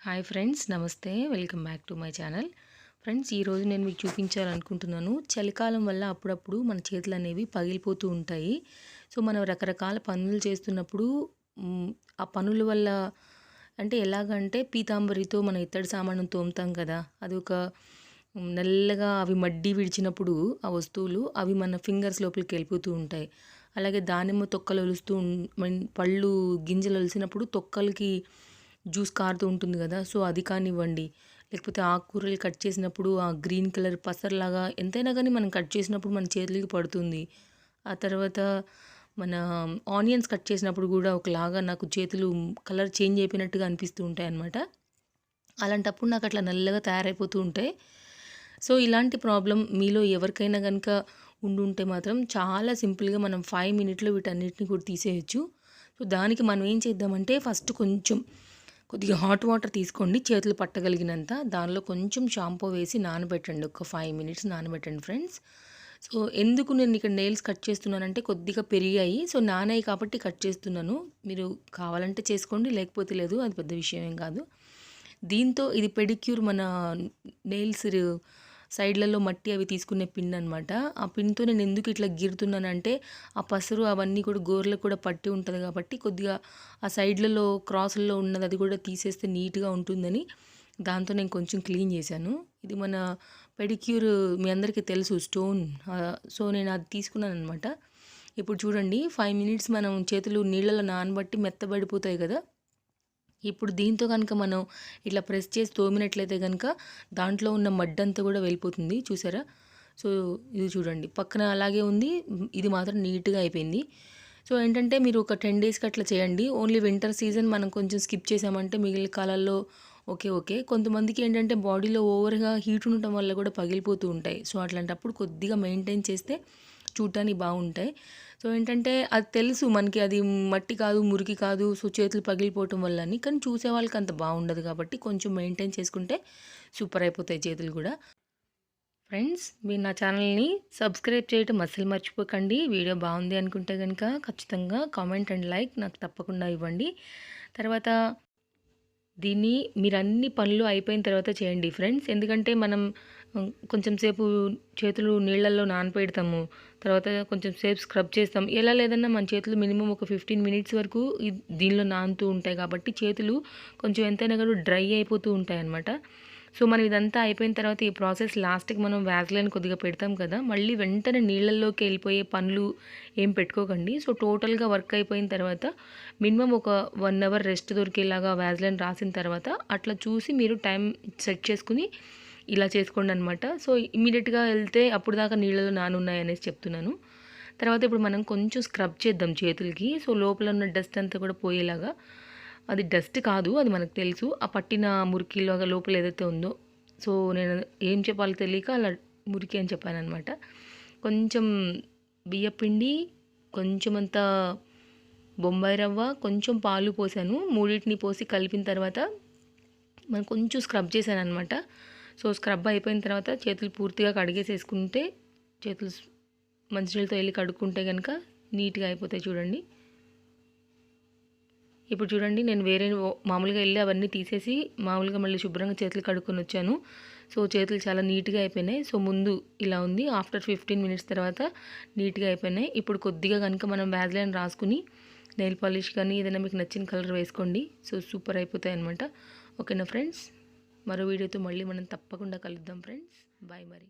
Hi friends, నమస్తే. Welcome back to my channel. Friends, ఈరోజు నేను మీకు చూపించాలనుకుంటున్నాను. చలికాలం వల్ల అప్పుడప్పుడు మన చేతులు అనేవి పగిలిపోతూ ఉంటాయి. సో మనం రకరకాల పనులు చేస్తున్నప్పుడు ఆ పనుల వల్ల అంటే ఎలాగంటే పీతాంబరితో మనం ఇత్తడి సామాను తోముతాం కదా, అది ఒక నల్లగా అవి మడ్డి విడిచినప్పుడు ఆ వస్తువులు అవి మన ఫింగర్స్ లోపలికి వెళ్ళిపోతూ ఉంటాయి. అలాగే దానిమ్మ తొక్కలు ఒలుస్తూ పళ్ళు గింజలు ఒలిసినప్పుడు తొక్కలకి జ్యూస్ కారుతూ ఉంటుంది కదా, సో అది కానివ్వండి, లేకపోతే ఆకుకూరలు కట్ చేసినప్పుడు ఆ గ్రీన్ కలర్ పసర్లాగా ఎంతైనా కానీ మనం కట్ చేసినప్పుడు మన చేతులకి పడుతుంది. ఆ తర్వాత మన ఆనియన్స్ కట్ చేసినప్పుడు కూడా ఒకలాగా నాకు చేతులు కలర్ చేంజ్ అయిపోయినట్టుగా అనిపిస్తూ ఉంటాయి అన్నమాట. అలాంటప్పుడు నాకు అట్లా నల్లగా తయారైపోతూ ఉంటాయి. సో ఇలాంటి ప్రాబ్లం మీలో ఎవరికైనా కనుక ఉండుంటే మాత్రం చాలా సింపుల్గా మనం 5 మినిట్లో వీటన్నిటిని కూడా తీసేయచ్చు. సో దానికి మనం ఏం చేద్దామంటే ఫస్ట్ కొద్దిగా హాట్ వాటర్ తీసుకోండి, చేతులు పట్టగలిగినంత. దానిలో కొంచెం షాంపూ వేసి నానబెట్టండి, ఒక 5 మినిట్స్ నానబెట్టండి ఫ్రెండ్స్. సో ఎందుకు నేను ఇక్కడ నెయిల్స్ కట్ చేస్తున్నానంటే కొద్దిగా పెరిగాయి, సో నానాయి కాబట్టి కట్ చేస్తున్నాను. మీరు కావాలంటే చేసుకోండి, లేకపోతే లేదు, అది పెద్ద విషయం ఏం కాదు. దీంతో ఇది పెడిక్యూర్, మన నెయిల్స్ సైడ్లలో మట్టి అవి తీసుకునే పిన్ అనమాట. ఆ పిన్తో నేను ఎందుకు ఇట్లా గీరుతున్నానంటే ఆ పసరు అవన్నీ కూడా గోర్లకు కూడా పట్టి ఉంటుంది కాబట్టి కొద్దిగా ఆ సైడ్లలో క్రాసుల్లో ఉన్నది అది కూడా తీసేస్తే నీట్గా ఉంటుందని దాంతో నేను కొంచెం క్లీన్ చేశాను. ఇది మన పెడిక్యూర్ మీ అందరికీ తెలుసు, స్టోన్. సో నేను అది తీసుకున్నాను అనమాట. ఇప్పుడు చూడండి, 5 మినిట్స్ మనం చేతులు నీళ్ళలో నానబట్టి మెత్తబడిపోతాయి కదా. ఇప్పుడు దీంతో కనుక మనం ఇట్లా ప్రెస్ చేసి తోమినట్లయితే కనుక దాంట్లో ఉన్న మడ్డంతా కూడా వెళ్ళిపోతుంది, చూసారా. సో ఇది చూడండి, పక్కన అలాగే ఉంది, ఇది మాత్రం నీట్గా అయిపోయింది. సో ఏంటంటే మీరు ఒక 10 డేస్కి అట్లా చేయండి. ఓన్లీ వింటర్ సీజన్ మనం కొంచెం స్కిప్ చేసామంటే మిగిలిన కాలాల్లో ఓకే. కొంతమందికి ఏంటంటే బాడీలో ఓవర్గా హీట్ ఉండటం వల్ల కూడా పగిలిపోతూ ఉంటాయి. సో అట్లాంటప్పుడు కొద్దిగా మెయింటైన్ చేస్తే చూడటానికి బాగుంటాయి. సో ఏంటంటే అది తెలుసు మనకి, అది మట్టి కాదు, మురికి కాదు, సో చేతులు పగిలిపోవటం వల్ల అని. కానీ చూసే వాళ్ళకి అంత బాగుండదు కాబట్టి కొంచెం మెయింటైన్ చేసుకుంటే సూపర్ అయిపోతాయి చేతులు కూడా. ఫ్రెండ్స్, మీరు నా ఛానల్ని సబ్స్క్రైబ్ చేయడం అస్సలు మర్చిపోకండి. వీడియో బాగుంది అనుకుంటే కనుక ఖచ్చితంగా కామెంట్ అండ్ లైక్ నాకు తప్పకుండా ఇవ్వండి. తర్వాత దీన్ని మీరు అన్ని పనులు అయిపోయిన తర్వాత చేయండి ఫ్రెండ్స్. ఎందుకంటే మనం కొంచెం సేపు చేతులు నీళ్ళల్లో నానపెడతాము, తర్వాత కొంచెం సేపు స్క్రబ్ చేస్తాం. ఎలా లేదన్నా మన చేతులు మినిమం ఒక 15 మినిట్స్ వరకు దీనిలో నానుతూ ఉంటాయి కాబట్టి చేతులు కొంచెం ఎంతైనా కూడా డ్రై అయిపోతూ ఉంటాయి అన్నమాట. సో మనం ఇదంతా అయిపోయిన తర్వాత ఈ ప్రాసెస్ లాస్ట్కి మనం వ్యాజ్లైన్ కొద్దిగా పెడతాం కదా, మళ్ళీ వెంటనే నీళ్ళల్లోకి వెళ్ళిపోయే పనులు ఏం పెట్టుకోకండి. సో టోటల్గా వర్క్ అయిపోయిన తర్వాత మినిమం ఒక 1 అవర్ రెస్ట్ దొరికేలాగా వ్యాజ్లైన్ రాసిన తర్వాత అట్లా చూసి మీరు టైం సెట్ చేసుకుని ఇలా చేసుకోండి అనమాట. సో ఇమీడియట్గా వెళ్తే అప్పుడు దాకా నీళ్ళలో నానున్నాయి అనేసి చెప్తున్నాను. తర్వాత ఇప్పుడు మనం కొంచెం స్క్రబ్ చేద్దాం చేతులకి. సో లోపల ఉన్న డస్ట్ అంతా కూడా పోయేలాగా. అది డస్ట్ కాదు, అది మనకు తెలుసు, ఆ పట్టిన మురికిలాగా లోపల ఏదైతే ఉందో. సో నేను ఏం చెప్పాలో తెలియక అలా మురికి అని చెప్పాను అనమాట. కొంచెం బియ్యపిండి, కొంచెం అంత బొంబాయి రవ్వ, కొంచెం పాలు పోసాను. మూడింటిని పోసి కలిపిన తర్వాత మనం కొంచెం స్క్రబ్ చేశాను అనమాట. సో స్క్రబ్ అయిపోయిన తర్వాత చేతులు పూర్తిగా కడిగేసేసుకుంటే, చేతులు మంచినీళ్ళతో వెళ్ళి కడుక్కుంటే కనుక నీట్గా అయిపోతాయి. చూడండి, ఇప్పుడు చూడండి, నేను వేరే మామూలుగా వెళ్ళి అవన్నీ తీసేసి మామూలుగా మళ్ళీ శుభ్రంగా చేతులు కడుక్కొని వచ్చాను. సో చేతులు చాలా నీట్గా అయిపోయినాయి. సో ముందు ఇలా ఉంది, ఆఫ్టర్ 15 మినిట్స్ తర్వాత నీట్గా అయిపోయినాయి. ఇప్పుడు కొద్దిగా కనుక మనం వ్యాజ్లైన్ రాసుకుని నెయిల్ పాలిష్ కానీ ఏదైనా మీకు నచ్చిన కలర్ వేసుకోండి. సో సూపర్ అయిపోతాయి అనమాట. ఓకేనా ఫ్రెండ్స్, మరో వీడియోతో మళ్ళీ మనం తప్పకుండా కలుద్దాం ఫ్రెండ్స్. బాయ్ మరి.